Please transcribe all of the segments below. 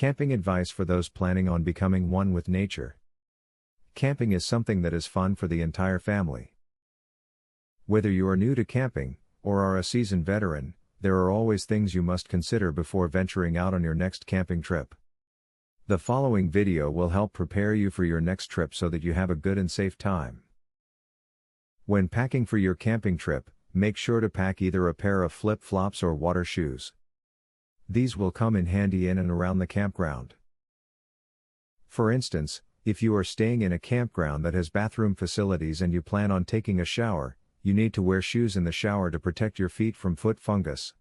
Camping advice for those planning on becoming one with nature. Camping is something that is fun for the entire family. Whether you are new to camping, or are a seasoned veteran, there are always things you must consider before venturing out on your next camping trip. The following video will help prepare you for your next trip so that you have a good and safe time. When packing for your camping trip, make sure to pack either a pair of flip-flops or water shoes. These will come in handy in and around the campground. For instance, if you are staying in a campground that has bathroom facilities and you plan on taking a shower, you need to wear shoes in the shower to protect your feet from foot fungus.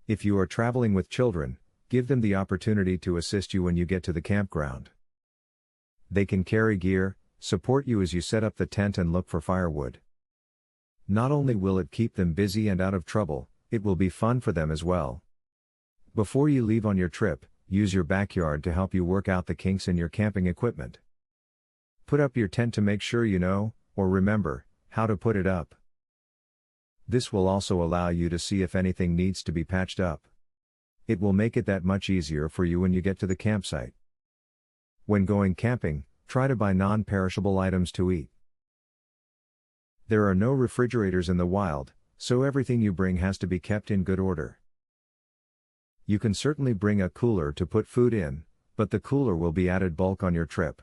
If you are traveling with children, give them the opportunity to assist you when you get to the campground. They can carry gear, support you as you set up the tent and look for firewood. Not only will it keep them busy and out of trouble, it will be fun for them as well. Before you leave on your trip, use your backyard to help you work out the kinks in your camping equipment. Put up your tent to make sure you know, or remember, how to put it up. This will also allow you to see if anything needs to be patched up. It will make it that much easier for you when you get to the campsite. When going camping, try to buy non-perishable items to eat. There are no refrigerators in the wild, so everything you bring has to be kept in good order. You can certainly bring a cooler to put food in, but the cooler will be added bulk on your trip.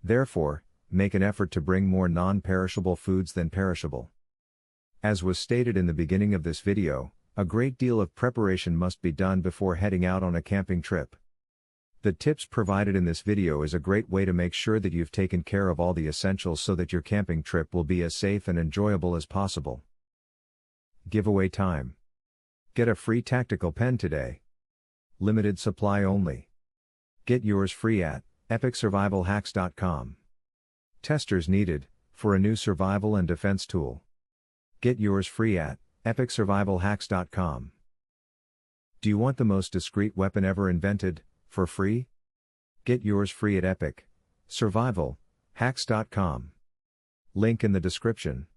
Therefore, make an effort to bring more non-perishable foods than perishable. As was stated in the beginning of this video, a great deal of preparation must be done before heading out on a camping trip. The tips provided in this video is a great way to make sure that you've taken care of all the essentials so that your camping trip will be as safe and enjoyable as possible. Giveaway time. Get a free tactical pen today. Limited supply only. Get yours free at epicsurvivalhacks.com. Testers needed, for a new survival and defense tool. Get yours free at epicsurvivalhacks.com. Do you want the most discreet weapon ever invented, for free? Get yours free at epicsurvivalhacks.com. Link in the description.